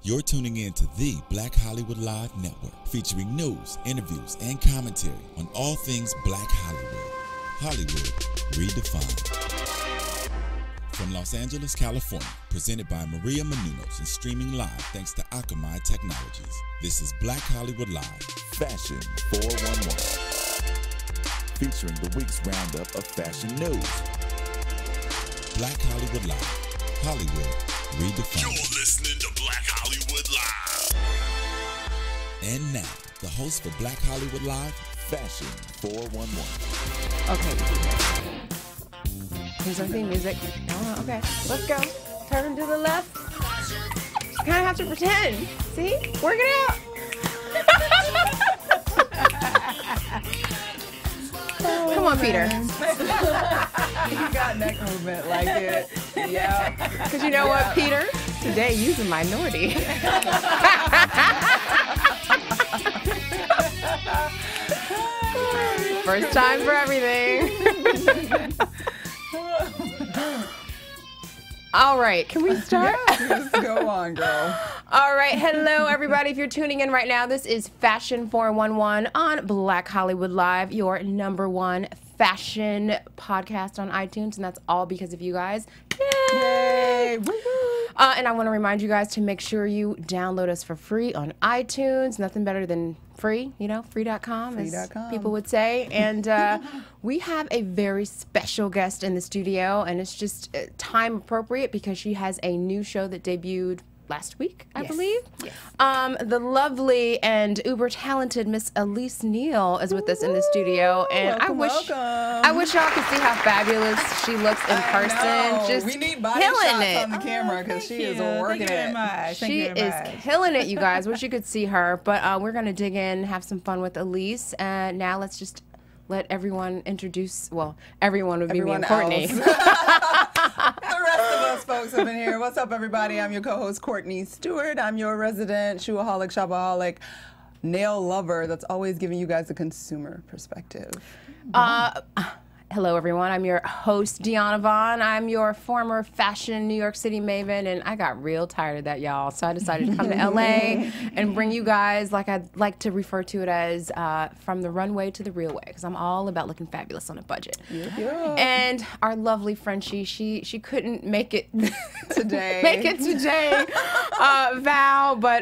You're tuning in to the Black Hollywood Live Network, featuring news, interviews, and commentary on all things Black Hollywood. Hollywood redefined. From Los Angeles, California, presented by Maria Menounos and streaming live thanks to Akamai Technologies. This is Black Hollywood Live, Fashion 411, featuring the week's roundup of fashion news. Black Hollywood Live, Hollywood redefined. You're listening to Black Hollywood Live. And now, the host for Black Hollywood Live, Fashion 411. Okay. Here's our theme music. Oh, okay, let's go. Turn to the left. You kind of have to pretend. See? Work it out. Come on, Peter. You got neck movement like it. Yeah. Because you know what, Peter? Today, you's a minority. First time for everything. All right, can we start? Yes, go on, girl. All right, hello everybody. If you're tuning in right now, this is Fashion 411 on Black Hollywood Live, your #1 fashion podcast on iTunes, and that's all because of you guys. Yay! And I want to remind you guys to make sure you download us for free on iTunes. Nothing better than free, you know, free.com, as people would say. And we have a very special guest in the studio, and it's just time appropriate because she has a new show that debuted last week, I believe. Yes. The lovely and uber talented Miss Elise Neal is with us in the studio, and welcome, I wish y'all could see how fabulous she looks in person. Just we need body killing shots it on the camera because she is working it. She is killing it, you guys. Wish you could see her, but we're gonna dig in, have some fun with Elise, and now let's just let everyone introduce. Well, everyone would be me and Courtney. The rest of us folks have been here. What's up, everybody? I'm your co-host, Courtney Stewart. I'm your resident shoeaholic, shopaholic, nail lover that's always giving you guys a consumer perspective. Hello, everyone. I'm your host, Diona Vaughan. I'm your former fashion New York City maven, and I got real tired of that, y'all. So I decided to come to LA and bring you guys, like I'd like to refer to it as, from the runway to the real way, because I'm all about looking fabulous on a budget. Yeah. And our lovely Frenchie, she couldn't make it today. Val, but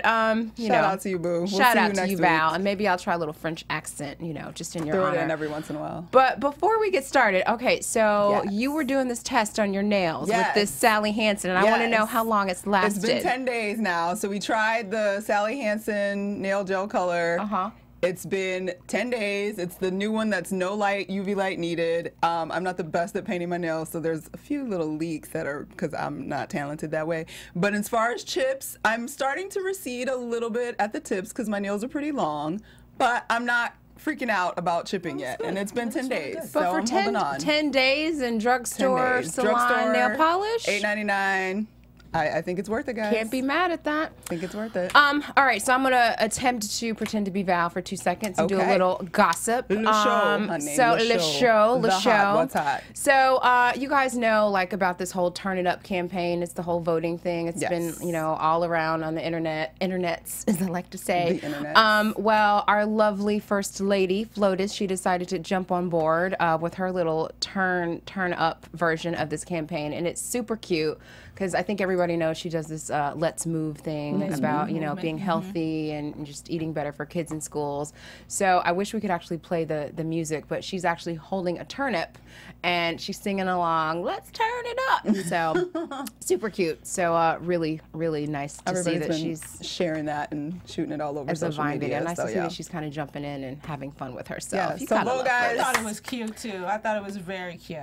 you know, shout out to you, boo. Shout out to you, Val, and maybe I'll try a little French accent, you know, just in your honor. Throw it in every once in a while. But before we get started, okay, so you were doing this test on your nails with this Sally Hansen, and I want to know how long it's lasted. It's been 10 days now, so we tried the Sally Hansen nail gel color. It's been 10 days. It's the new one that's no light, UV light needed. I'm not the best at painting my nails, so there's a few little leaks that are because I'm not talented that way. But as far as chips, I'm starting to recede a little bit at the tips because my nails are pretty long, but I'm not freaking out about chipping yet, and it's been 10 days. But so for I'm holding on. 10 days in drugstore, salon, nail polish? $8.99. I think it's worth it, guys. Can't be mad at that. I think it's worth it. All right, so I'm gonna attempt to pretend to be Val for 2 seconds and do a little gossip. Le show, honey. So le show. What's hot? So you guys know like about this whole Turn It Up campaign. It's the whole voting thing. It's been, you know, all around on the internets, as I like to say. The internet. Well, our lovely First Lady, Flotus, she decided to jump on board with her little turn up version of this campaign, and it's super cute because I think everybody knows she does this Let's Move thing about, you know, being healthy and just eating better for kids in schools. So I wish we could actually play the music, but she's actually holding a turnip and she's singing along, let's turn it up. So super cute. So really, really nice to see that she's sharing that and shooting it all over social media. Nice to see that she's kind of jumping in and having fun with herself. Yeah, so guys, I thought it was cute too. I thought it was very cute.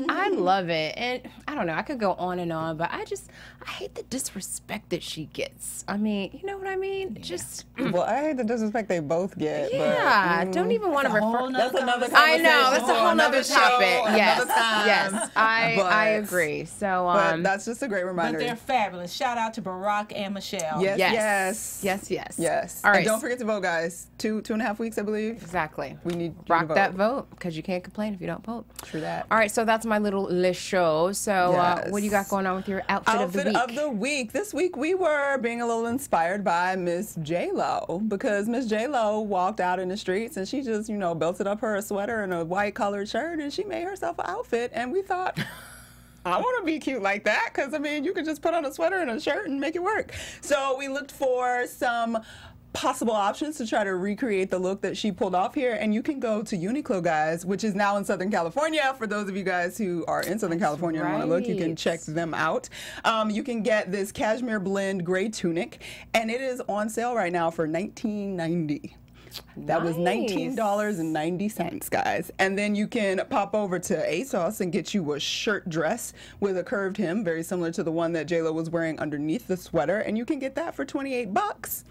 I love it. And I don't know, I could go on and on, but I hate the disrespect that she gets. I mean, you know what I mean? Yeah. Just well, I hate the disrespect they both get. Yeah, but, don't even want to refer. That's another conversation. I know, that's a whole nother topic. Yes, I agree. So, but that's just a great reminder. But they're fabulous. Shout out to Barack and Michelle. Yes. All right, and don't forget to vote, guys. 2.5 weeks, I believe. Exactly. We need rock that vote because you can't complain if you don't vote. True that. All right, so that's my little list show. So, what do you got going on with your outfit of the week. Outfit of the week. This week we were being a little inspired by Miss J-Lo, because Miss J-Lo walked out in the streets and she just, belted up her sweater and a white colored shirt and she made herself an outfit, and we thought, I want to be cute like that, because, you can just put on a sweater and a shirt and make it work. So we looked for some possible options to try to recreate the look that she pulled off here, and you can go to Uniqlo, guys, which is now in Southern California. For those of you guys who are in Southern California and want to look, you can check them out. You can get this cashmere blend gray tunic, and it is on sale right now for $19.90. That was $19.90, guys. And then you can pop over to ASOS and get you a shirt dress with a curved hem, very similar to the one that J-Lo was wearing underneath the sweater, and you can get that for $28.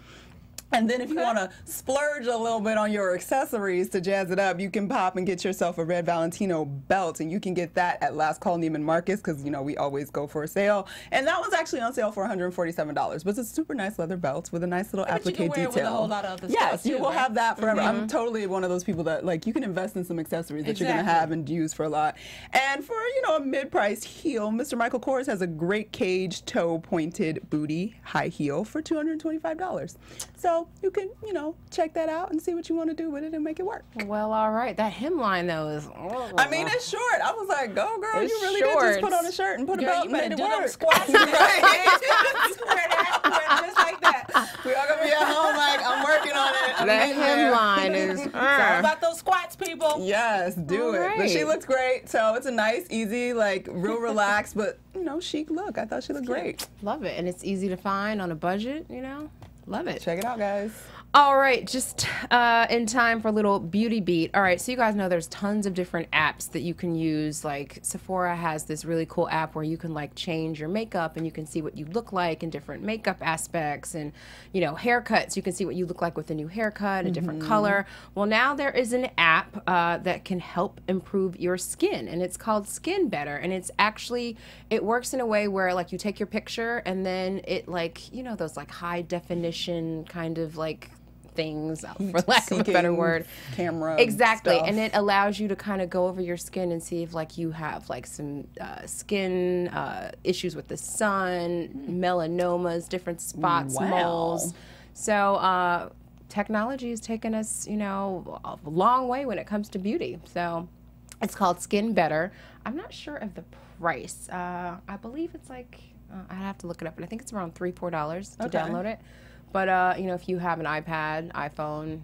And then if you want to splurge a little bit on your accessories to jazz it up, you can pop and get yourself a red Valentino belt, and you can get that at Last Call Neiman Marcus, because, we always go for a sale. And that was actually on sale for $147. But it's a super nice leather belt with a nice little applique detail. With a whole lot of other yes, stuff you too, will right? have that forever. I'm totally one of those people that, you can invest in some accessories that you're going to have and use for a lot. And for, a mid-priced heel, Mr. Michael Kors has a great cage toe pointed booty high heel for $225. So you can, check that out and see what you want to do with it and make it work. Well, all right. That hemline, though, is... it's short. I was like, go, girl. It's You really short. did just put on a shirt and put a belt and made it work. Squats. Right. Just like that. We all going to be at home like, I'm working on it. That hemline is... It's all about those squats, people. Yes, do it. But she looks great. So it's a nice, easy, real relaxed, but, chic look. I thought she looked great. Love it. And it's easy to find on a budget, Love it. Check it out, guys. All right, just in time for a little beauty beat. All right, so you guys know there's tons of different apps that you can use. Like Sephora has this really cool app where you can change your makeup and you can see what you look like in different makeup aspects, and haircuts. You can see what you look like with a new haircut, a different color. Well, now there is an app that can help improve your skin, and it's called Skin Better, and it works in a way where you take your picture and then it those high definition kind of things, for lack of a better word, camera exactly stuff. And it allows you to kind of go over your skin and see if you have some skin issues with the sun, melanomas, different spots, moles. So technology has taken us a long way when it comes to beauty. So it's called Skin Better. I'm not sure of the price. I believe it's I have to look it up, but I think it's around $3-4 to download it. But, if you have an iPad, iPhone,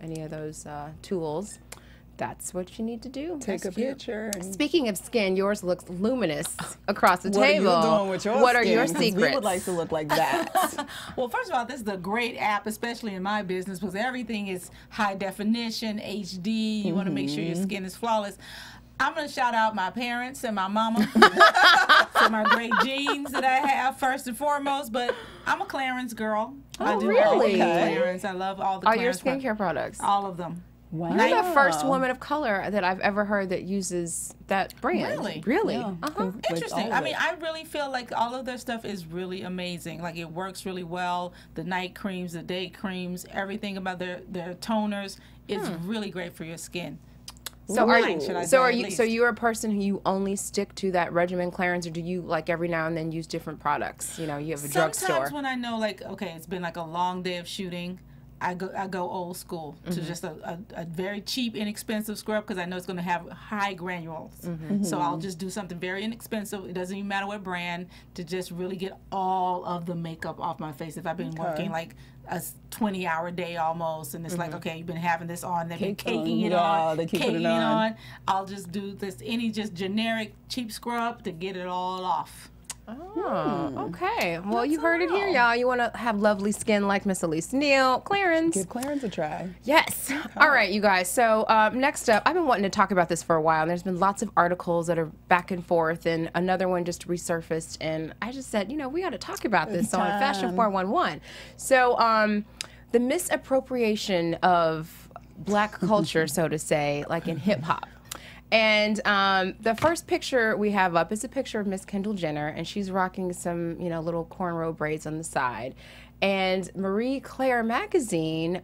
any of those tools, that's what you need to do. Take a picture. Speaking of skin, yours looks luminous across the what table. What are you doing with your What skin? are your 'Cause secrets? We would like to look like that. Well, first of all, this is a great app, especially in my business, because everything is high definition, HD. You want to make sure your skin is flawless. I'm going to shout out my parents and my mama for my great genes that I have, first and foremost. But I'm a Clarins girl. I do all really? the Clarins. I love all the Are Clarins. your skincare products? All of them. Wow. You're the first woman of color that I've ever heard that uses that brand. Really? Really? Yeah. Interesting. I really feel like all of their stuff is really amazing. It works really well. The night creams, the day creams, everything about their toners is really great for your skin. So So you're a person who you only stick to that regimen, Clarins, or do you every now and then use different products? You have a drugstore. Sometimes when I know okay, it's been a long day of shooting, I go old school to just a very cheap, inexpensive scrub, because I know it's going to have high granules. So I'll just do something very inexpensive. It doesn't even matter what brand, to just really get all of the makeup off my face. If I've been working a 20-hour day almost, and it's okay, you've been having this on, they've been caking it on, caking it on. I'll just do this just generic cheap scrub to get it all off. Oh, okay. Well, you heard it here, y'all. You want to have lovely skin like Miss Elise Neal, Clarins. Give Clarins a try. Yes. All right, you guys. So next up, I've been wanting to talk about this for a while, and there's been lots of articles that are back and forth, and another one just resurfaced, and I just said, we got to talk about this on Fashion 411. So the misappropriation of black culture, so to say, in hip-hop. And the first picture we have up is a picture of Miss Kendall Jenner, and she's rocking some, little cornrow braids on the side. And Marie Claire magazine,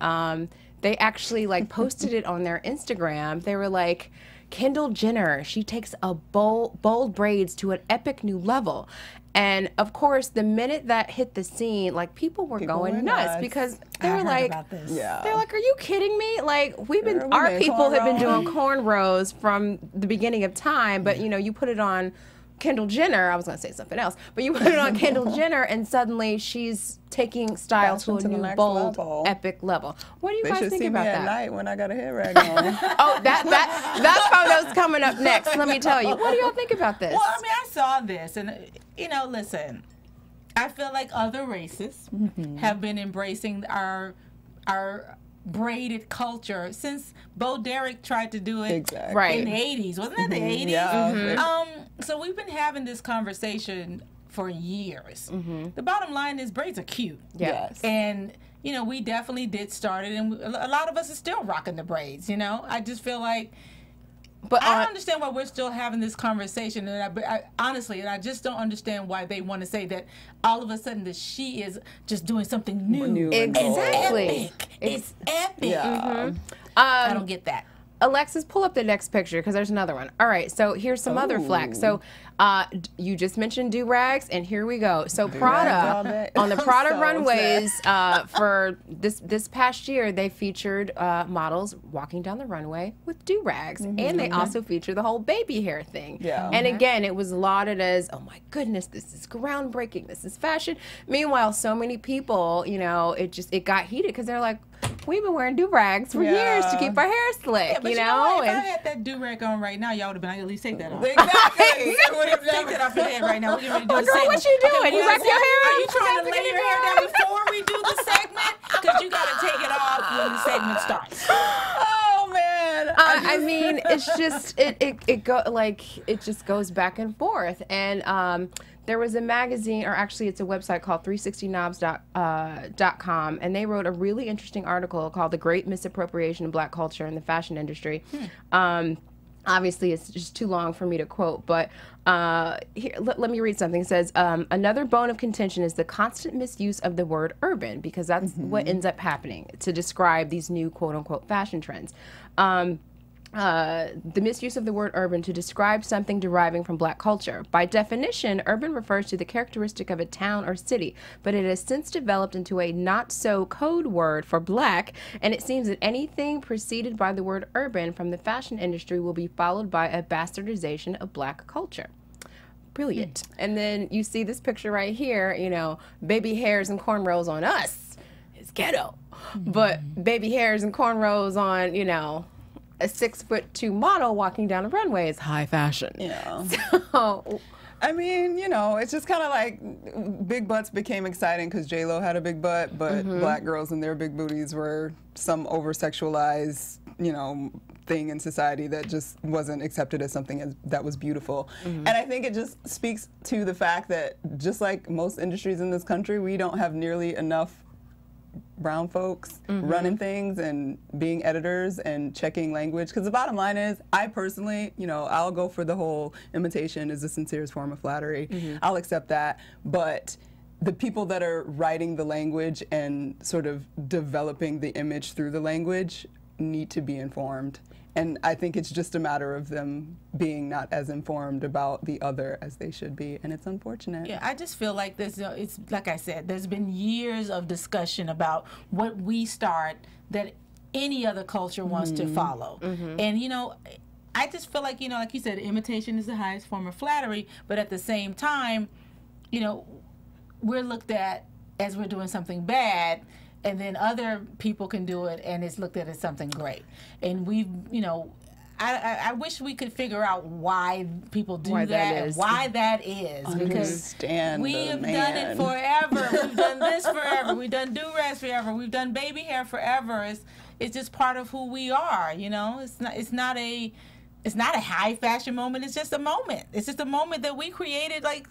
they actually posted it on their Instagram. They were like, Kendall Jenner, she takes bold braids to an epic new level. And of course, the minute that hit the scene, like people were going nuts because they were like, they're like, "Are you kidding me? Like our people have been doing cornrows from the beginning of time, but you know, you put it on Kendall Jenner." I was going to say something else, but you put it on Kendall Jenner, and suddenly she's taking style to a new, bold, epic level. What do you guys think about that? They should see me at night when I got a hair rag on. Oh, that photo's coming up next. Let me tell you. What do y'all think about this? Well, I mean, I saw this, and you know, listen, I feel like other races have been embracing our braided culture since Bo Derek tried to do it in the 80s. Wasn't that the 80s? Yeah. So we've been having this conversation for years. The bottom line is braids are cute. Yes. And, you know, we definitely did start it, and a lot of us are still rocking the braids, you know? I just feel like, but I don't understand why we're still having this conversation, and I honestly, and I just don't understand why they want to say that all of a sudden that she is just doing something new. Exactly. It's epic. Yeah. I don't get that. Alexis, pull up the next picture because there's another one. All right, so here's some other flack. So you just mentioned do-rags, and here we go. So Prada, on the Prada runways for this past year, they featured models walking down the runway with do-rags, and they also featured the whole baby hair thing. Yeah. And again, it was lauded as, oh my goodness, this is groundbreaking, this is fashion. Meanwhile, so many people, you know, it got heated because they're like, we've been wearing do-rags for years to keep our hair slick, but you know? If I had that do-rag on right now, y'all would have been like, at least take that off. Exactly. Take that off your head right now. We're getting ready to do the Girl, segment. what you doing? You wrap your hair up? Are you trying to lay your hair down before we do the segment? Because you got to take it off when the segment starts. Oh, man. I mean, it's just it just goes back and forth. And there was a magazine, or actually it's a website called 360knobs.com, and they wrote a really interesting article called "The Great Misappropriation of Black Culture in the Fashion Industry." Obviously, it's just too long for me to quote, but here, let me read something. It says, another bone of contention is the constant misuse of the word urban, because that's what ends up happening to describe these new quote-unquote fashion trends. The misuse of the word urban to describe something deriving from black culture. By definition, urban refers to the characteristic of a town or city, but it has since developed into a not-so-code word for black, and it seems that anything preceded by the word urban from the fashion industry will be followed by a bastardization of black culture. Brilliant. And then you see this picture right here, you know, baby hairs and cornrows on us is ghetto, but baby hairs and cornrows on, you know, a 6'2" model walking down a runway is high fashion. Yeah. So, I mean, you know, it's just kind of like big butts became exciting because J-Lo had a big butt, but black girls and their big booties were some over-sexualized, you know, thing in society that just wasn't accepted as something that was beautiful. And I think it just speaks to the fact that just like most industries in this country, we don't have nearly enough brown folks running things and being editors and checking language. Because the bottom line is, I personally, you know, I'll go for the whole imitation is the sincerest form of flattery. I'll accept that. But the people that are writing the language and sort of developing the image through the language need to be informed. And I think it's just a matter of them being not as informed about the other as they should be, and it's unfortunate. Yeah, I just feel like this. It's like I said, there's been years of discussion about what we start that any other culture wants to follow, and you know, I just feel like, you know, like you said, imitation is the highest form of flattery, but at the same time, you know, we're looked at as we're doing something bad. And then other people can do it, and it's looked at as something great. And we, you know, I wish we could figure out why people do that and why that is. Because we have done it forever. We've done this forever. We've done do-rags forever. We've done baby hair forever. It's just part of who we are, you know. It's not a high fashion moment. It's just a moment. It's just a moment that we created, like,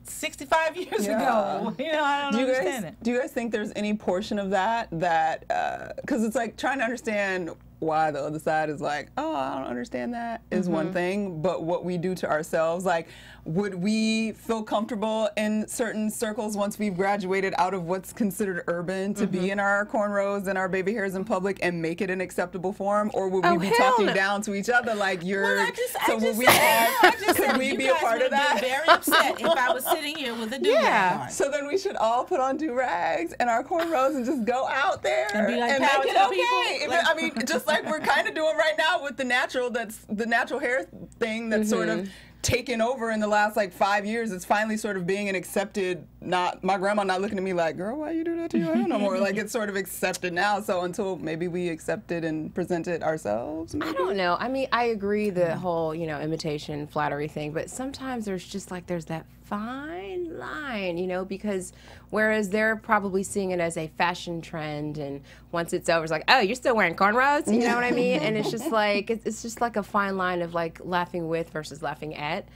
65 years ago. You know, I don't understand it. Do you guys think there's any portion of that because it's like trying to understand why the other side is like, oh, I don't understand that, is one thing. But what we do to ourselves, like, would we feel comfortable in certain circles once we've graduated out of what's considered urban to be in our cornrows and our baby hairs in public and make it an acceptable form? Or would we be talking down to each other like you're, would we could we be a part of that? Very upset if I was sitting here with a do-rag on. So then we should all put on do-rags and our cornrows and just go out there and be like, and power make to it the people. I mean, just like we're kind of doing right now with the natural hair thing that's sort of taken over in the last like 5 years. It's finally sort of being an accepted, not my grandma not looking at me like, girl, why you do that to your hair no more? Like, it's sort of accepted now. So until maybe we accept it and present it ourselves, maybe? I don't know. I mean, I agree the whole, imitation, flattery thing, but sometimes there's just like, there's that fine line, because whereas they're probably seeing it as a fashion trend, and once it's over, it's like, oh, you're still wearing cornrows? You know what I mean? And it's just like, it's just like a fine line of like laughing with versus laughing at.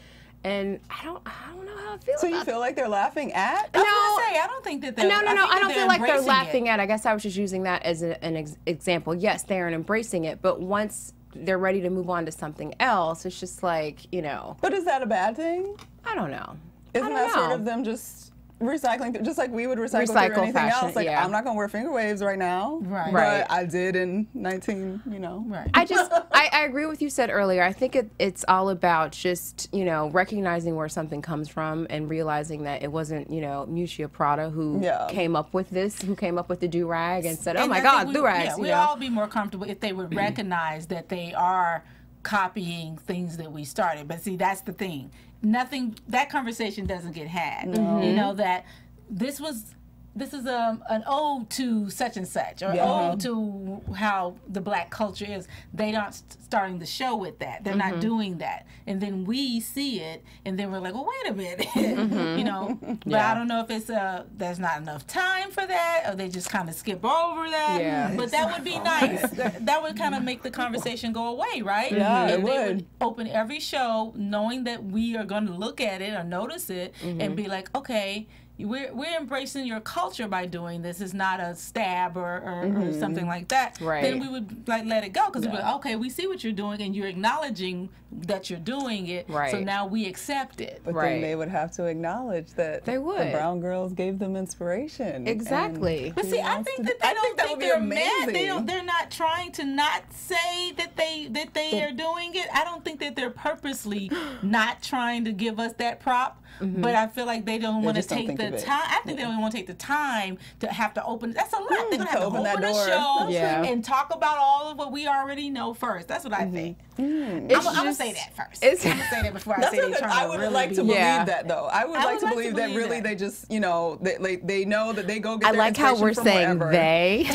And I don't know how I feel. So you feel like they're laughing at? No, I don't think that they're. No. I don't feel like they're laughing at. I guess I was just using that as an example. Yes, they aren't embracing it, but once they're ready to move on to something else, it's just like, But is that a bad thing? I don't know. Isn't that sort of them just recycling, just like we would recycle through anything fashion, else? Like, I'm not going to wear finger waves right now. Right. But I did in 19, Right. I agree with you said earlier. I think it's all about just, recognizing where something comes from and realizing that it wasn't, Miuccia Prada who came up with this, who came up with the do-rag and said, oh my God, do-rags. Yeah, we'd all be more comfortable if they would recognize that they are copying things that we started. But see, that's the thing. That conversation doesn't get had. That this is an ode to such and such, or ode to how the black culture is. They aren't starting the show with that. They're not doing that. And then we see it, and then we're like, well, wait a minute. But I don't know if it's there's not enough time for that, or they just kind of skip over that. Yeah. But that would be nice. That would kind of make the conversation go away, right? Yeah, and it they would. Open every show knowing that we are going to look at it or notice it and be like, okay, we're embracing your culture by doing this. It's not a stab or something like that. Right. Then we would like let it go, because we're like, okay, we see what you're doing and you're acknowledging that you're doing it. Right. So now we accept it. But then they would have to acknowledge that they would. The brown girls gave them inspiration. Exactly. But see, I think that they don't think they're mad. They're not trying to not say that they are doing it. I don't think that they're purposely not trying to give us that prop. But I feel like they don't want to take the time. I think they don't want to take the time to have to open. That's a lot. They're gonna have to open the show and talk about all of what we already know first. That's what I think. I'm gonna say that first. I'm gonna say that before I say they trying I to would really like to believe that, though. I would like to like believe that really they just, they know that they go get I their like how we're saying wherever. they.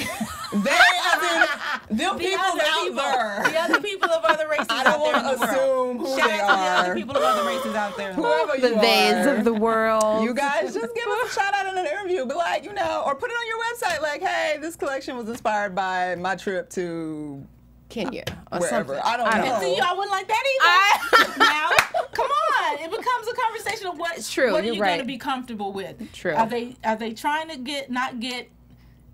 They, I mean, them people out there. The other people of other races I don't out there in want the to assume world. who Shout they out to the other are. people of other races out there. Whoever The you theys are. of the world. You guys just give us a shout out in an interview. Be like, or put it on your website. Like, hey, this collection was inspired by my trip to Kenya or wherever. something. I don't know. And see, y'all wouldn't like that either. Now, come on. It becomes a conversation of what are you going to be comfortable with? True. Are they trying to not get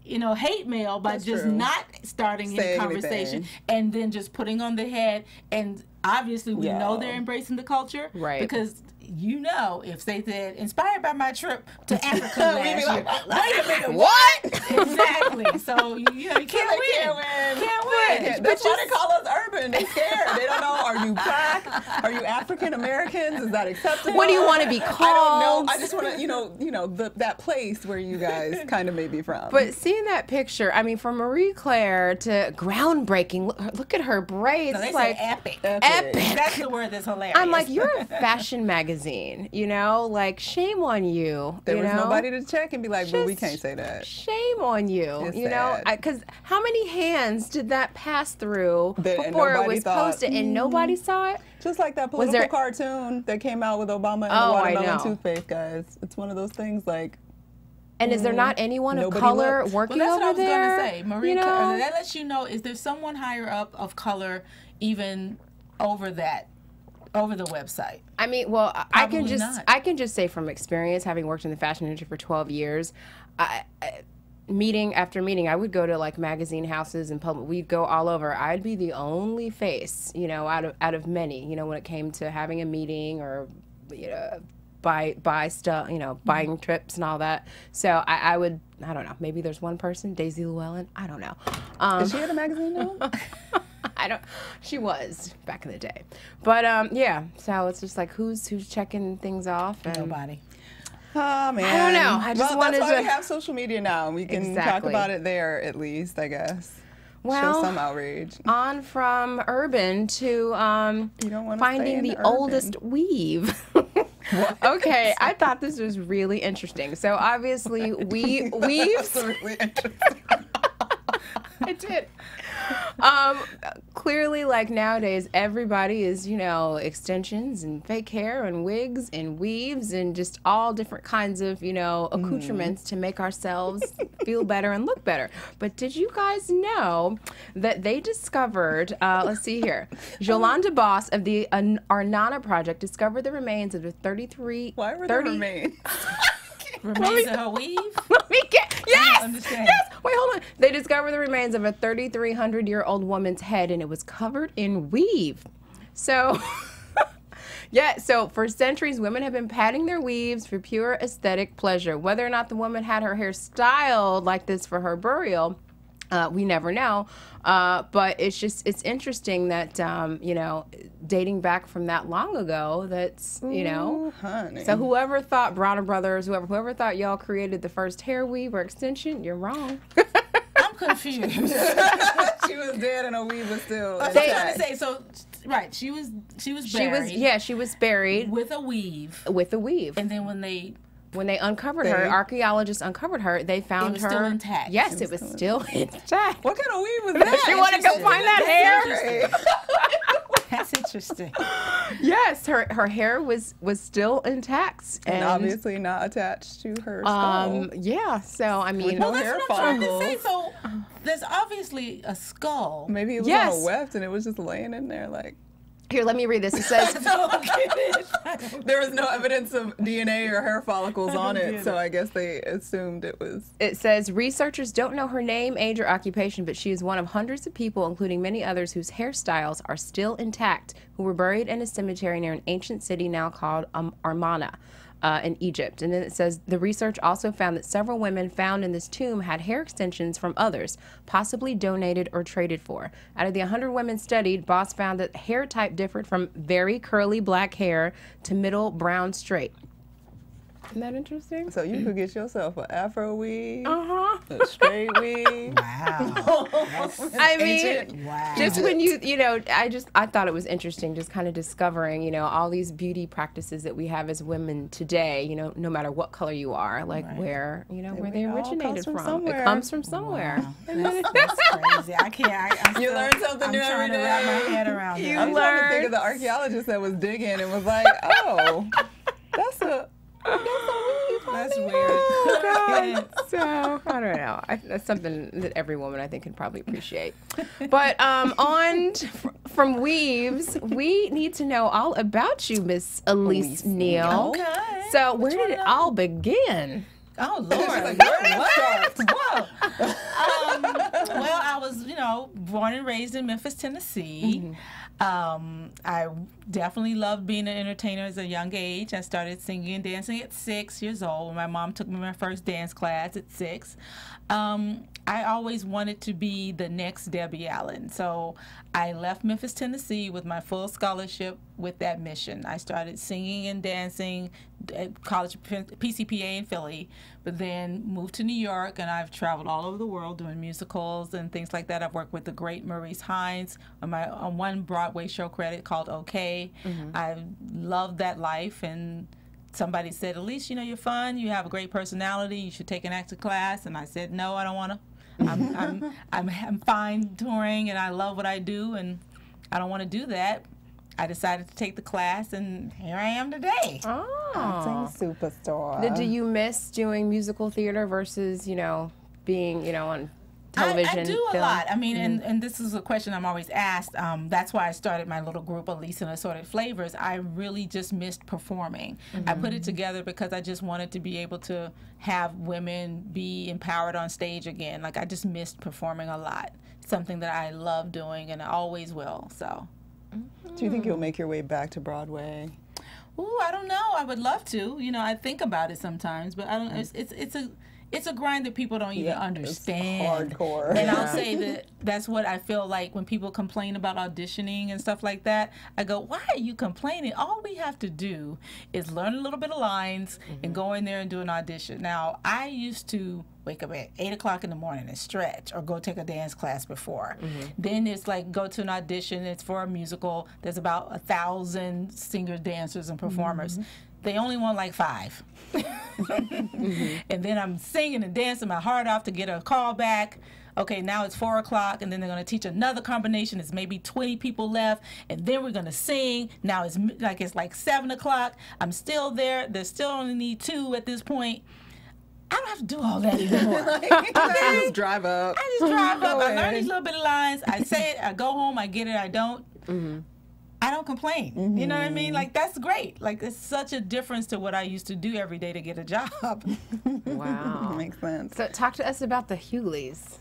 hate mail by just not starting any conversation and then just putting on the head? And obviously we know they're embracing the culture, right? Because if they said inspired by my trip to Africa last year, wait a minute, what? Exactly. So you can't win. Can't win. That's why they call us urban. They're scared. They don't know. Are you black? Are you African Americans? Is that acceptable? What do you want to be called? I don't know. I just want to, that place where you guys kind of may be from. But seeing that picture, I mean, from Marie Claire to groundbreaking. Look at her braids. No, they it's like say epic. Epic. That's the word that's hilarious. I'm like, you're a fashion magazine, like shame on you. There was nobody to check and be like, well, we can't say that. Shame on you, It's because how many hands did that pass through before it was thought, posted and nobody saw it? Just like that political cartoon that came out with Obama and the watermelon toothpaste, guys. It's one of those things like. And is there not anyone of color working over there? That's what I was going to say. Marie Claire, that lets you know, is there someone higher up of color even over the website? I mean, well, I can not. just say from experience, having worked in the fashion industry for 12 years, meeting after meeting, I would go to like magazine houses and public. We'd go all over. I'd be the only face, out of many, when it came to having a meeting or, buy stuff, buying trips and all that. So I would, I don't know, maybe there's one person, Daisy Llewellyn, I don't know. Is she in a magazine now? She was back in the day. But yeah, so it's just like who's checking things off? And Nobody. Oh man, I don't know. I just wanted that's why to. we have social media now. We can talk about it there at least, I guess. Well, show some outrage. On from urban to You don't want to finding the oldest weave. Okay, I thought this was really interesting. So obviously weaves. Really interesting. I did. Clearly, like nowadays, everybody is, extensions and fake hair and wigs and weaves and just all different kinds of, accoutrements to make ourselves feel better and look better. But did you guys know that they discovered, let's see here, Jolanda Boss of the Arnana Project discovered the remains of the 33... Why were there remains? Remains of her weave? Let me get... Yes! Understand. Yes! Wait, hold on. They discovered the remains of a 3,300-year-old woman's head, and it was covered in weave. So... Yeah, so for centuries, women have been patting their weaves for pure aesthetic pleasure. Whether or not the woman had her hair styled like this for her burial, we never know. But it's interesting that, dating back from that long ago, that's, Ooh, honey. So whoever thought, Bronner Brothers, whoever thought y'all created the first hair weave or extension, you're wrong. I'm confused. She was dead and her weave was still. I was trying to say, so, right, she was buried. She was buried. With a weave. With a weave. And then when they uncovered her, archaeologists uncovered her, they found her. It was still intact. Yes, it was still intact. What kind of weave was that? You want to go find that hair? That's interesting. Yes, her hair was still intact. And obviously not attached to her skull. Yeah, so I mean. No hair what I'm trying to follicles. say. So there's obviously a skull. Maybe it was on a weft and it was just laying in there like. Here, let me read this. It says there was no evidence of DNA or hair follicles on it, so I guess they assumed it was. It says researchers don't know her name, age, or occupation, but she is one of hundreds of people, including many others, whose hairstyles are still intact, who were buried in a cemetery near an ancient city now called Amarna. In Egypt. And then it says the research also found that several women found in this tomb had hair extensions from others, possibly donated or traded for. Out of the 100 women studied, Boss found that hair type differed from very curly black hair to middle brown straight. Isn't that interesting? So you could get yourself an afro weave, Uh-huh. a straight weave. Wow. I mean, Wow. just when I thought it was interesting just kind of discovering, all these beauty practices that we have as women today, no matter what color you are, like where they originated from. It comes from somewhere. Wow. That's crazy. I can't. You learn something new every day. I'm trying to wrap my head around it. I'm trying to think of the archaeologist that was digging and was like, oh, that's a weave. That's weird. God. So I don't know. That's something that every woman I think can probably appreciate. But from weaves, we need to know all about you, Miss Elise Neal. Okay. So where did it all begin? Oh Lord! Whoa. Well, I was, born and raised in Memphis, Tennessee. I definitely loved being an entertainer as a young age. I started singing and dancing at 6 years old. My mom took me to my first dance class at 6. I always wanted to be the next Debbie Allen. So I left Memphis, Tennessee with my full scholarship with that mission. I started singing and dancing at college PCPA in Philly, but then moved to New York, and I've traveled all over the world doing musicals and things like that. I've worked with the great Maurice Hines on one Broadway show credit called OK. I loved that life, and somebody said, Elise, you're fun, you have a great personality, you should take an acting class. And I said, no, I don't want to. I'm fine touring, and I love what I do, and I don't want to do that. I decided to take the class, and here I am today. Oh, superstar. Do you miss doing musical theater versus, being, on television, I do a film? lot. I mean, and this is a question I'm always asked. That's why I started my little group, Elise and Assorted Flavors. I really just missed performing. I put it together because I just wanted to be able to have women be empowered on stage again. Like, I just missed performing a lot. Something that I love doing, and I always will. So, Do you think you'll make your way back to Broadway? ooh, I don't know. I would love to. You know, I think about it sometimes, but I don't. It's a grind that people don't even understand. It's hardcore. And I'll say that that's what I feel like when people complain about auditioning and stuff like that. I go, why are you complaining? All we have to do is learn a little bit of lines and go in there and do an audition. Now, I used to wake up at 8 o'clock in the morning and stretch or go take a dance class before. Then it's like go to an audition. It's for a musical. There's about 1,000 singers, dancers, and performers. They only want like 5. And then I'm singing and dancing my heart off to get a call back. Okay, now it's 4 o'clock, and then they're going to teach another combination. It's maybe 20 people left, and then we're going to sing. Now it's like 7 o'clock. I'm still there. They still only need 2 at this point. I don't have to do all that anymore. I just drive up. I just drive up. I learn these little bit of lines. I say it. I go home. I get it. I don't. I don't complain. You know what I mean? Like, that's great. Like, it's such a difference to what I used to do every day to get a job. Wow. Makes sense. So talk to us about the Hughleys.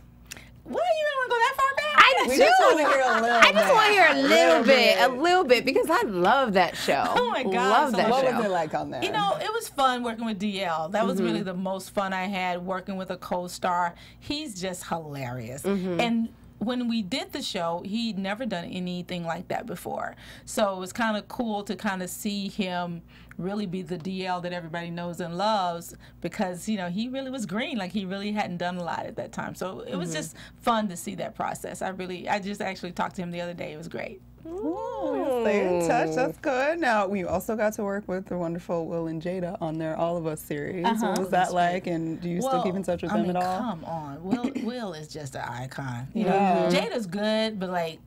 What? You don't want to go that far back? I We do. just want to hear a little I just want to hear a bit. little bit, because I love that show. Oh my God, love so that What show. was it like on there? You know, it was fun working with DL. That was really the most fun I had, working with a co-star. He's just hilarious. And when we did the show, he'd never done anything like that before. So it was kind of cool to kind of see him really be the DL that everybody knows and loves, because, you know, he really was green. Like, he really hadn't done a lot at that time. So it was just fun to see that process. I just actually talked to him the other day. It was great. Ooh, stay in touch. That's good. Now, we also got to work with the wonderful Will and Jada on their All of Us series. What was that like? And do you still keep in touch with them at all? Come on. Will is just an icon. You know, Jada's good, but like,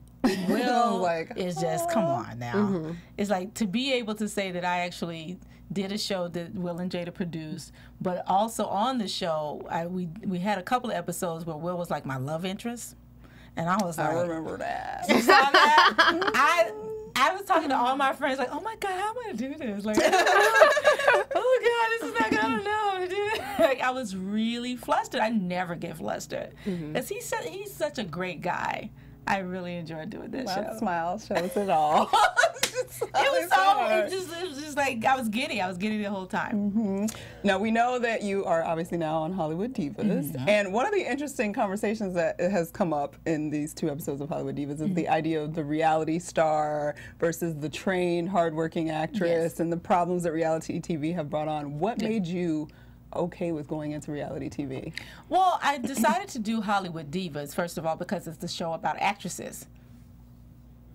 Will is just, come on now. It's like, to be able to say that I actually did a show that Will and Jada produced, but also on the show, we had a couple of episodes where Will was like my love interest. And I was like, I remember that. you saw that? I was talking to all my friends like, oh my God, how am I going to do this? Like, oh God, this is not going to know how to do it. Like, I was really flustered. I never get flustered. Because he's such a great guy. I really enjoyed doing this show. That smile shows it all. It was just like, I was giddy. I was giddy the whole time. Now, we know that you are obviously now on Hollywood Divas. And one of the interesting conversations that has come up in these 2 episodes of Hollywood Divas is the idea of the reality star versus the trained, hardworking actress and the problems that reality TV have brought on. What made you okay with going into reality TV? Well, I decided to do Hollywood Divas, first of all, because it's the show about actresses.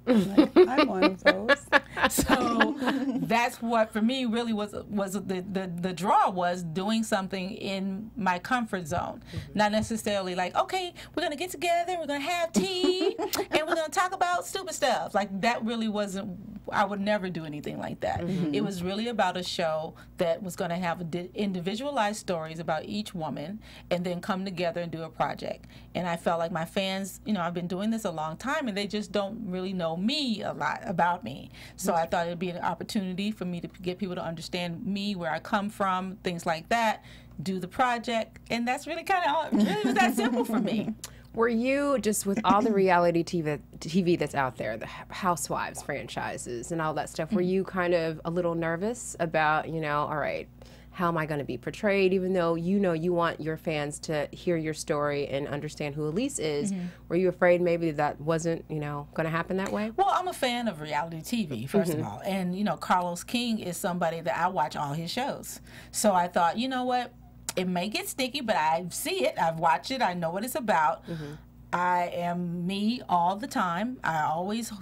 I'm one of those. So that's what for me really was the draw, was doing something in my comfort zone. Not necessarily like, okay, we're gonna get together, we're gonna have tea, and we're gonna talk about stupid stuff. Like, that really wasn't, I would never do anything like that. It was really about a show that was gonna have individualized stories about each woman, and then come together and do a project. And I felt like my fans, you know, I've been doing this a long time, and they just don't really know me a lot about me. So I thought it'd be an opportunity for me to get people to understand me, where I come from, things like that, do the project, and that's really kind of, really was that simple for me. Were you, just with all the reality TV that's out there, the Housewives franchises and all that stuff, were you kind of a little nervous about, you know, all right, how am I going to be portrayed, even though you know you want your fans to hear your story and understand who Elise is? Were you afraid maybe that wasn't, you know, going to happen that way? Well, I'm a fan of reality TV, first of all. And, you know, Carlos King is somebody that I watch all his shows. So I thought, you know what? It may get sticky, but I see it. I've watched it. I know what it's about. I am me all the time. I always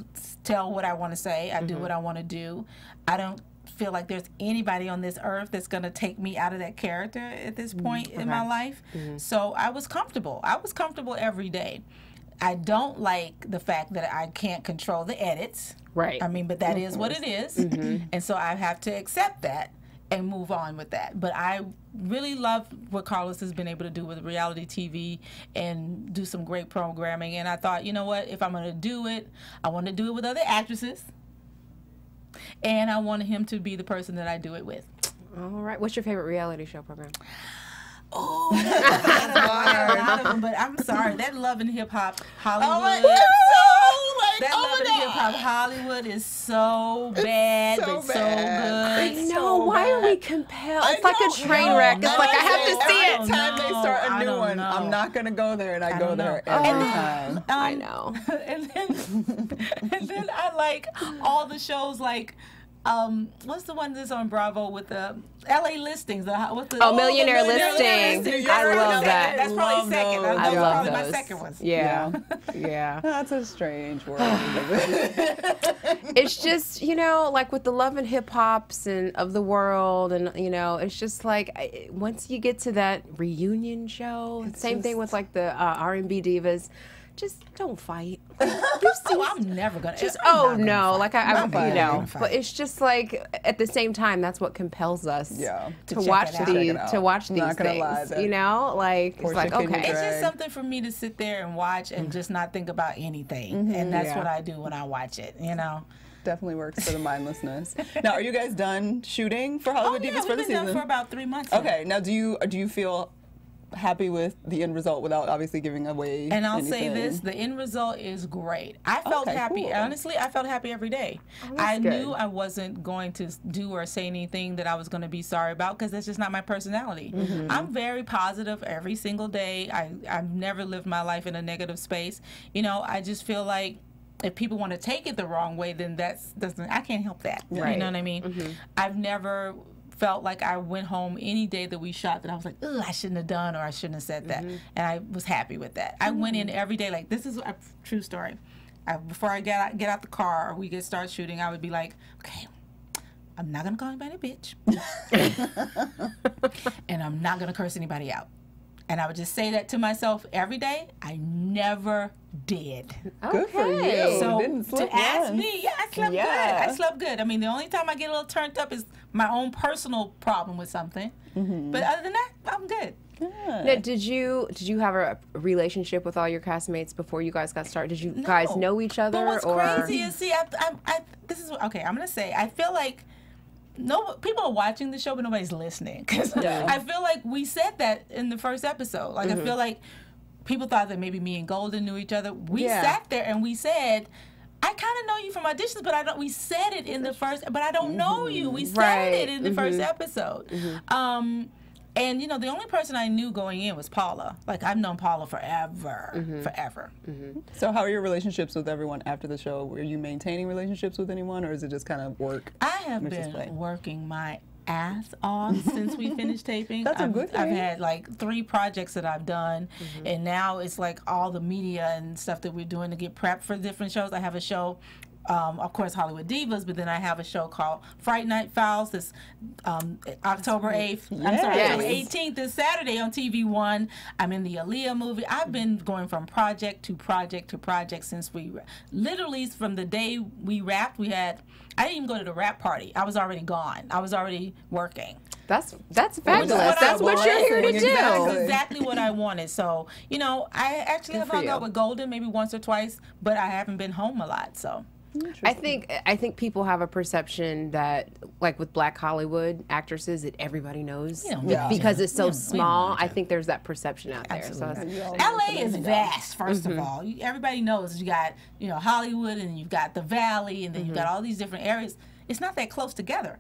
tell what I want to say. I do what I want to do. I don't feel like there's anybody on this earth that's going to take me out of that character at this point in my life. So I was comfortable. I was comfortable every day. I don't like the fact that I can't control the edits. Right. I mean, but that is what it is. And so I have to accept that. and move on with that. But I really love what Carlos has been able to do with reality TV and do some great programming. And I thought, you know what, if I'm going to do it, I want to do it with other actresses. And I wanted him to be the person that I do it with. All right. What's your favorite reality show program? Oh, a lot of them, but I'm sorry. That Love and Hip Hop Hollywood. That Love and Hip Hop Hollywood is so bad, but so good. No, why are we compelled? It's like a train wreck. It's like I have to see it. Every time they start a new one, I'm not going to go there, and I go there every time. I know. And then I like all the shows like, what's the one that's on Bravo with the LA listings? Millionaire Listing. I love that. That's probably second. I love probably those. my second one. Yeah. Yeah. That's a strange world. It's just, like with the Love and Hip Hops and of the world, and it's just like once you get to that reunion show, same thing with like the R&B divas. Just don't fight. I'm never gonna. But it's just like at the same time, that's what compels us to watch these things. It's like okay, it's just something for me to sit there and watch and just not think about anything, and that's what I do when I watch it. Definitely works for the mindlessness. Now, are you guys done shooting for Hollywood Divas for the season? We've been done for about 3 months. Okay. Now, do you feel happy with the end result without obviously giving away And I'll anything? say this, the end result is great. I felt happy. Cool. Honestly, I felt happy every day. I knew I wasn't going to do or say anything that I was going to be sorry about because that's just not my personality. I'm very positive every single day. I've never lived my life in a negative space. I just feel like if people want to take it the wrong way, then I can't help that. Right. You know what I mean? I've never felt like I went home any day that we shot that I was like, ugh, I shouldn't have done or I shouldn't have said that. And I was happy with that. I went in every day, like, this is a true story. Before I get out the car or we start shooting, I would be like, okay, I'm not going to call anybody a bitch. And I'm not going to curse anybody out. And I would just say that to myself every day. I never did. Good for you. So didn't sleep to ask once. me, I slept good. I slept good. I mean, the only time I get a little turned up is my own personal problem with something. But other than that, I'm good. Now, did you have a relationship with all your castmates before you guys got started? Did you guys know each other? But what's crazy is, this is okay. I'm gonna say, I feel like people are watching the show, but nobody's listening. Because I feel like we said that in the first episode. Like I feel like people thought that maybe me and Golden knew each other. We sat there and we said, I kind of know you from auditions, but I don't. We said it in the first, but I don't know you. We said it in the first episode. And the only person I knew going in was Paula. Like I've known Paula forever. So how are your relationships with everyone after the show? Were you maintaining relationships with anyone, or is it just kind of work? I have been working my ass off since we finished taping. That's a good thing. I've had like 3 projects that I've done, and now it's like all the media and stuff that we're doing to get prepped for different shows. I have a show. Of course, Hollywood Divas, but then I have a show called Fright Night Files this October 8th. October 18th, this Saturday on TV1. I'm in the Aaliyah movie. I've been going from project to project to project since literally from the day we wrapped, I didn't even go to the wrap party. I was already gone. I was already working. That's fabulous. That's what you're here to do. That's exactly what I wanted. So, I actually have hung out with Golden maybe once or twice, but I haven't been home a lot, so. I think people have a perception that, like with Black Hollywood actresses, that everybody knows because it's so small. I think there's that perception out there. Absolutely. So LA is vast. First of all, everybody knows you got Hollywood, and you've got the Valley, and then you've got all these different areas. It's not that close together.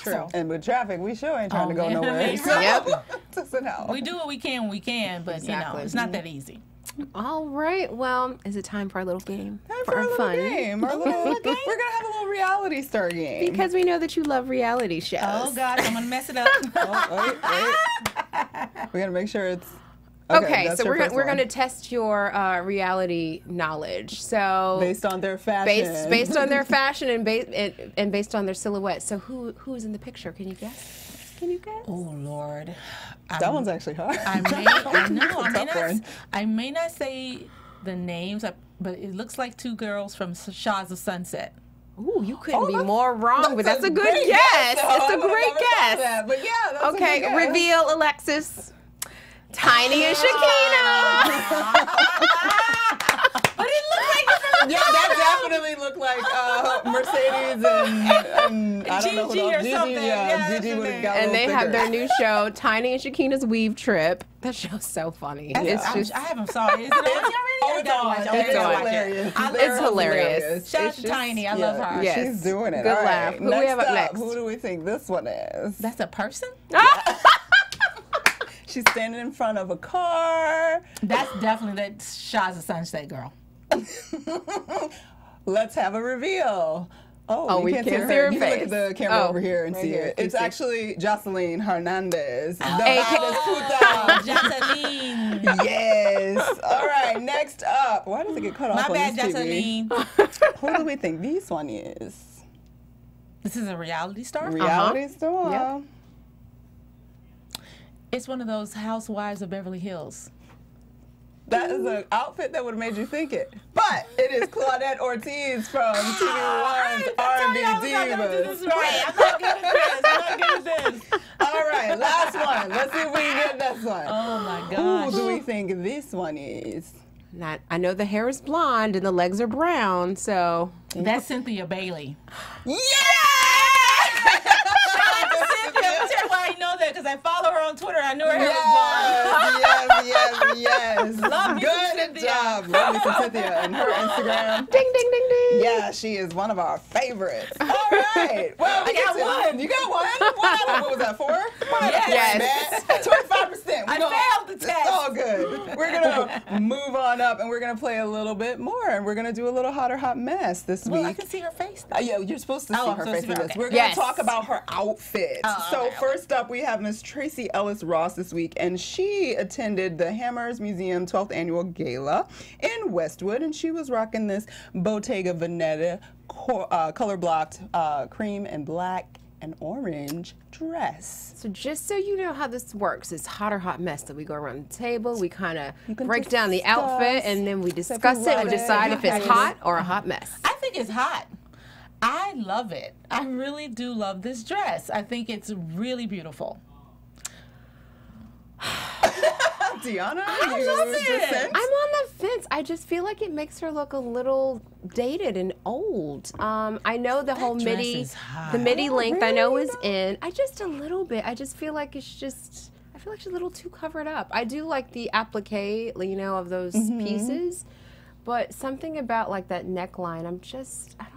True. And with traffic, we sure ain't trying to go nowhere. So. We do what we can when we can, but it's not that easy. All right. Well, is it time for our little game? Time for our fun game. We're gonna have a little reality star game because we know that you love reality shows. Oh God, I'm gonna mess it up. Wait. We're gonna make sure it's okay. So we're gonna test your reality knowledge. So based on their fashion, based on their fashion, and based on their silhouette. So who's in the picture? Can you guess? Oh Lord, that one's actually hard. I may not say the names, but it looks like 2 girls from Shahs of Sunset. Ooh, you couldn't be more wrong, but that's a good guess. It's a great guess. But yeah, that's a good Okay, guess. reveal, Alexis. Tiny and Shakina. But it looks like Yeah, that definitely looked like Mercedes and I don't know who Gigi else. or something. Yeah, Gigi that's would her have got a And they little have their thicker. new show, Tiny and Shakina's Weave Trip. That show's so funny. It's just, I haven't saw it. Is it on already? Oh, it's on. It's It's on. hilarious. It's hilarious. Shout out It's to just- Tiny. I love her. Yes. She's doing it. Good All laugh. right. Who we have up next? Who do we think this one is? That's a person? She's standing in front of a car. That's definitely that Shaw's a Sunset girl. Let's have a reveal. Oh, we can't see her. her You can look face. at the camera Oh, over here and right see here. it. Can It's you see? actually Jocelyn Hernandez. The Hey, baddest puta. Jocelyn. Yes. All right, next up. Why does it get cut off My on bad, this TV? Jocelyn. Who do we think this one is? This is a reality star? Reality star. Yep. It's one of those housewives of Beverly Hills. That is an outfit that would have made you think it. But it is Claudette Ortiz from TV1's R&B Divas. I'm not good at this. I'm not good at this. All right, last one. Let's see if we can get this one. Oh my Who gosh. do we think this one is? I know the hair is blonde and the legs are brown, so. That's Cynthia Bailey. Yeah! Cynthia, I'm tell you why I know that because I follow her on Twitter. I knew her hair was Yes. Love me some Good Cynthia. job. Love me some Cynthia. And her Instagram. Ding, ding, ding, ding. Yeah, she is one of our favorites. All right. Well, I got one. You got one? What was that, 4? Yes. 25%. I failed the test. It's all good. We're going to move on up and we're going to play a little bit more and we're going to do a little Hot or Hot Mess this Well, I week. can see her face. Yeah, you're supposed to see I'm her supposed face to in see her, this. okay. We're going to Yes. talk about her outfit. So okay. first up, we have Miss Tracee Ellis Ross this week, and she attended the Hammers Museum 12th Annual Gala in Westwood, and she was rocking this Bottega Veneta color-blocked cream and black and orange dress. So just so you know how this works, it's Hot or Hot Mess that we go around the table, we kind of can break down the outfit, discuss, and then we discuss it and decide if it's hot or a hot mess. I think it's hot. I love it. I really do love this dress. I think it's really beautiful. Diona, I you love it. dissent? I'm on the fence. I just feel like it makes her look a little dated and old. I know the whole dress midi, is hot. the midi Oh, length I know really? is in. I just a little bit. I just feel like it's just. I feel like she's a little too covered up. I do like the applique, you know, of those pieces, but something about like that neckline. I don't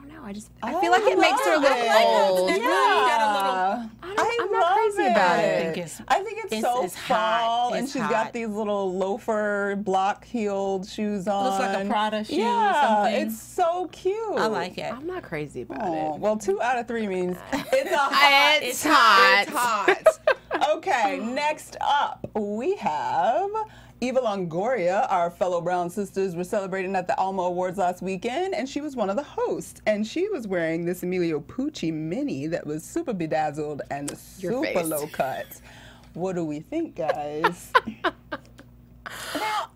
know. I feel like it makes her look old. Yeah. I'm not crazy about it. I think it's so it's hot. fall, and It's she's hot. got these little loafer block-heeled shoes on. Looks like a Prada shoe or Yeah, something. it's so cute. I like it. I'm not crazy about Oh, it. well, 2 out of 3 means it's a hot. It's hot. It's hot. Okay, next up we have Eva Longoria. Our fellow Brown sisters were celebrating at the Alma Awards last weekend, and she was one of the hosts. And she was wearing this Emilio Pucci mini that was super bedazzled and Your super face. low cut. What do we think, guys? Now,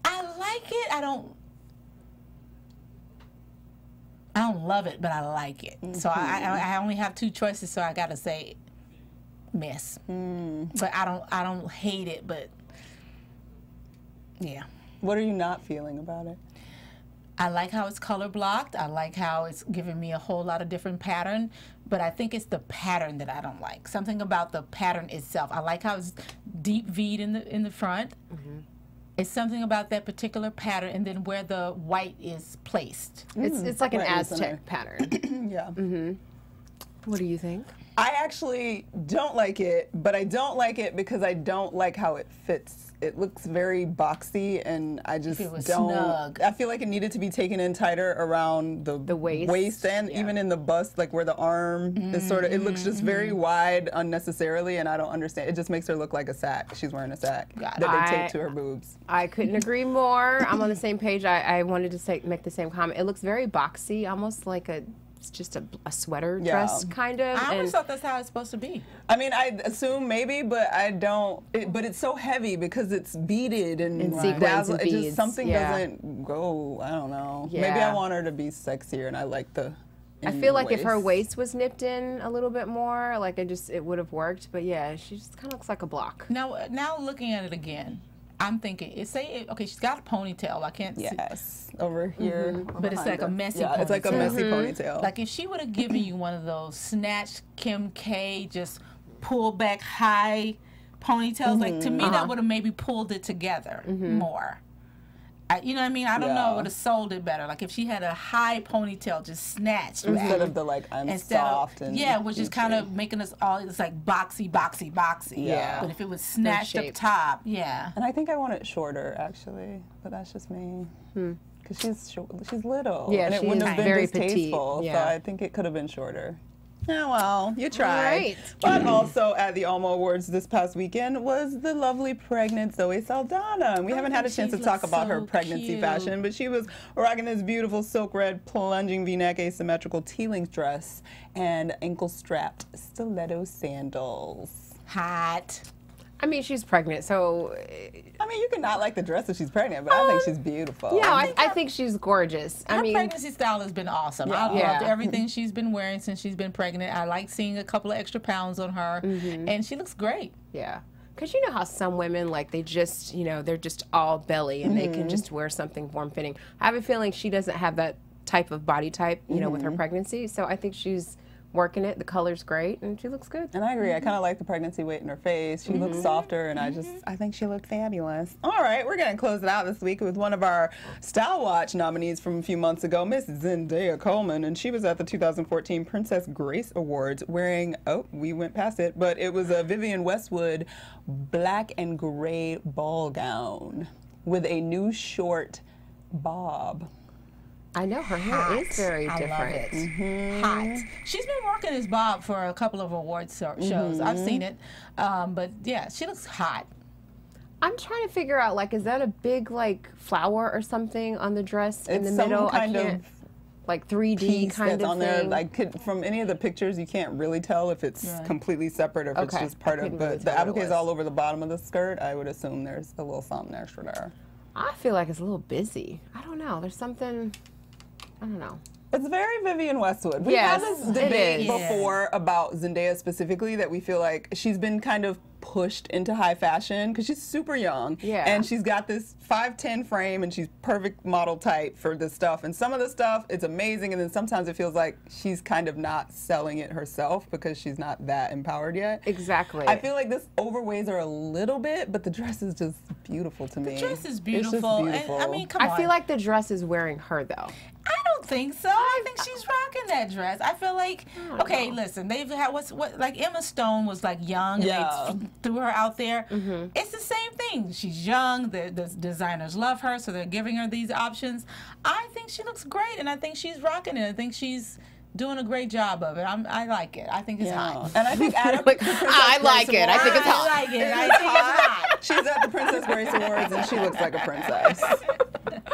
I like it. I don't love it, but I like it. So I only have 2 choices, so I gotta say mess. But I don't hate it, but yeah. What are you not feeling about it? I like how it's color blocked. I like how it's giving me a whole lot of different pattern, but I think it's the pattern that I don't like. Something about the pattern itself. I like how it's deep V'd in the front. It's something about that particular pattern, and then where the white is placed. It's like an Right in the center. Aztec pattern. Yeah. What do you think? I actually don't like it, but I don't like it because I don't like how it fits. It looks very boxy, and I just It was don't. snug. I feel like it needed to be taken in tighter around the waist, and yeah. even in the bust, like where the arm is sort of. It looks just very wide unnecessarily, and I don't understand. It just makes her look like a sack. She's wearing a sack Got it. that they I- tape to her boobs. I couldn't agree more. I'm on the same page. I wanted to make the same comment. It looks very boxy, almost like it's just a sweater dress kind of. I always and thought that's how it's supposed to be. I mean, I assume maybe, but I don't. But it's so heavy because it's beaded and sequins dazzled. and It beads, just something yeah. doesn't go. I don't know. Maybe Yeah. I want her to be sexier, and I like the I in feel the like if her waist. waist was nipped in a little bit more, like it would have worked. But yeah, she just kind of looks like a block. Now looking at it again, I'm thinking, okay, she's got a ponytail. I can't see. Yes, over here. But it's like a messy ponytail. It's like a messy ponytail. Like if she would have given you one of those snatched Kim K, just pull back high ponytails, like to me that would have maybe pulled it together more. You know what I mean? I don't know. It would have sold it better. Like if she had a high ponytail just snatched instead of the like I'm soft and which is kind of making us all it's like boxy. Yeah. But if it was snatched up top, And I think I want it shorter actually, but that's just me. Because she's little. Yeah, and it wouldn't have been very distasteful. petite. So I think it could have been shorter. Oh, well, you tried. Right. But also at the Alma Awards this past weekend was the lovely pregnant Zoe Saldana. And we haven't had a chance to talk about her pregnancy fashion, but she was rocking this beautiful silk red plunging V-neck asymmetrical tealing dress and ankle-strapped stiletto sandals. hot. I mean, she's pregnant, so. I mean, you can not like the dress if she's pregnant, but I think she's beautiful. Yeah, I think she's gorgeous. Her pregnancy style has been awesome. I loved Yeah. everything she's been wearing since she's been pregnant. I like seeing a couple of extra pounds on her, and she looks great. Yeah. Because you know how some women, like, they just, they're just all belly and they can just wear something form-fitting. I have a feeling she doesn't have that type of body type, with her pregnancy. So I think she's working it. The color's great, and she looks good. And I agree. I kind of like the pregnancy weight in her face. She looks softer, and I think she looked fabulous. All right, we're going to close it out this week with one of our Style Watch nominees from a few months ago, Miss Zendaya Coleman, and she was at the 2014 Princess Grace Awards wearing, we went past it, but it was a Vivienne Westwood black and gray ball gown with a new short bob. I know her hair is very different. I love it. Hot. She's been working this bob for a couple of awards shows. I've seen it, but yeah, she looks hot. I'm trying to figure out, like, is that a big, like, flower or something on the dress in the It's some middle? kind I can't, of like 3D piece kind that's of on thing. there. Like from any of the pictures, you can't really tell if it's completely separate or if it's just part of. But the applique is all over the bottom of the skirt. I would assume there's a little something extra there. I feel like it's a little busy. I don't know. There's something. I don't know. It's very Vivienne Westwood. We've had this debate before about Zendaya specifically, that we feel like she's been kind of pushed into high fashion because she's super young. Yeah. And she's got this 5'10" frame and she's perfect model type for this stuff. And some of the stuff, it's amazing. And then sometimes it feels like she's kind of not selling it herself because she's not that empowered yet. Exactly. I feel like this overweighs her a little bit, but the dress is just beautiful to me. The dress is It's beautiful. just beautiful. And, I mean, come on. I feel like the dress is wearing her, though. I don't think so. I think she's rocking that dress. I feel like, listen, they've had what like Emma Stone was like young and they threw her out there. It's the same thing. She's young. The designers love her, so they're giving her these options. I think she looks great, and I think she's rocking it. I think she's doing a great job of it. I like it. I think it's hot. And I think I like it. I think it's hot. I like it. I think it's hot. She's at the Princess Grace Awards and she looks like a princess.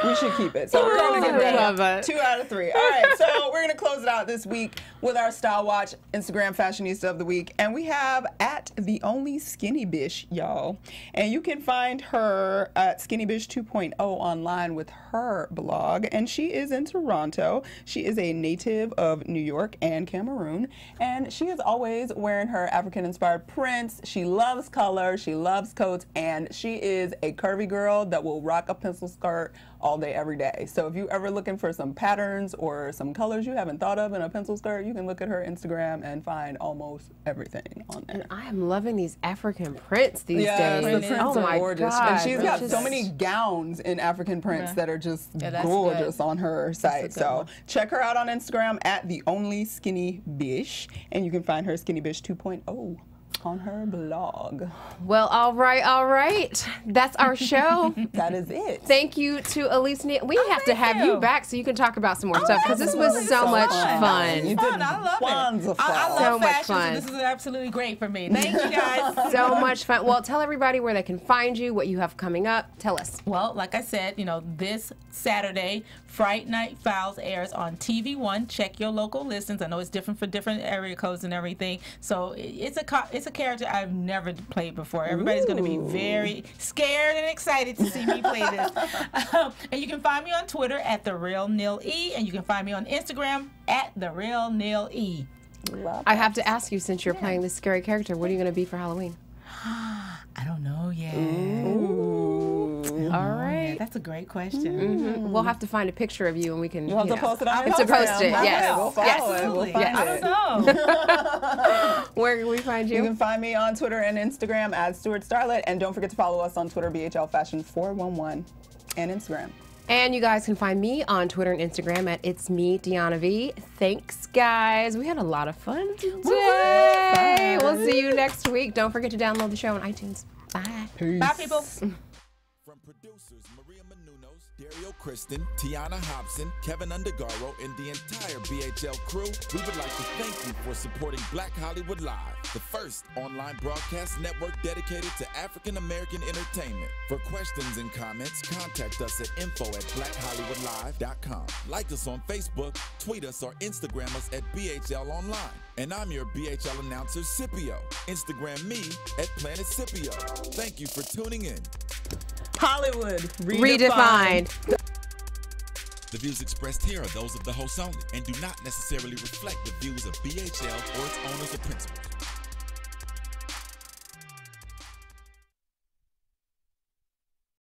We should keep it. So we're going to give it 2 out of 3. All right, so we're going to close it out this week with our Style Watch Instagram Fashionista of the Week. And we have at the only Skinny Bish, y'all. And you can find her at Skinny Bish 2.0 online with her blog. And she is in Toronto. She is a native of New York and Cameroon. And she is always wearing her African-inspired prints. She loves color. She loves coats. And she is a curvy girl that will rock a pencil skirt all day, every day. So if you're ever looking for some patterns or some colors you haven't thought of in a pencil skirt, you can look at her Instagram and find almost everything on there. And I am loving these African prints these days. The prints are gorgeous. God. And she's got so many gowns in African prints that are just gorgeous on her site. So check her out on Instagram at the only Skinny Bish, and you can find her Skinny Bish 2.0 on her blog. Well, all right. That's our show. That is it. Thank you to Elise Neal. We have to have you back so you can talk about some more stuff because this was so much fun. You did I love tons it. of fun. I love So much fashion, fun. so this is absolutely great for me. Thank you, guys. So much fun. Well, tell everybody where they can find you, what you have coming up. Tell us. Well, like I said, this Saturday, Fright Night Files airs on TV1. Check your local listings. I know it's different for different area codes and everything. So it's it's a character I've never played before. Everybody's going to be very scared and excited to see me play this. And you can find me on Twitter at @TheRealNealE, and you can find me on Instagram at @TheRealNealE. I have to ask you, since you're playing this scary character, what are you going to be for Halloween? I don't know yet. All right. That's a great question. We'll have to find a picture of you, and we can. You'll have to post it on Instagram. Instagram. Post it, yes. We'll follow it. We'll Absolutely. find I it. don't know. Where can we find You you? can find me on Twitter and Instagram at Stewart Starlet, and don't forget to follow us on Twitter, BHL Fashion 411, and Instagram. And you guys can find me on Twitter and Instagram at It's Me, Diona V. Thanks, guys. We had a lot of fun today. We'll see you next week. Don't forget to download the show on iTunes. Bye. Peace. Bye, people. From producers Maria Menounos, Dario Kristen, Tiana Hobson, Kevin Undergaro, and the entire BHL crew, we would like to thank you for supporting Black Hollywood Live, the first online broadcast network dedicated to African American entertainment. For questions and comments, contact us at info@blackhollywoodlive.com. Like us on Facebook, tweet us, or Instagram us at BHL Online. And I'm your BHL announcer, Scipio. Instagram me at Planet Scipio. Thank you for tuning in. Hollywood Redefined. The views expressed here are those of the hosts only and do not necessarily reflect the views of BHL or its owners or principals.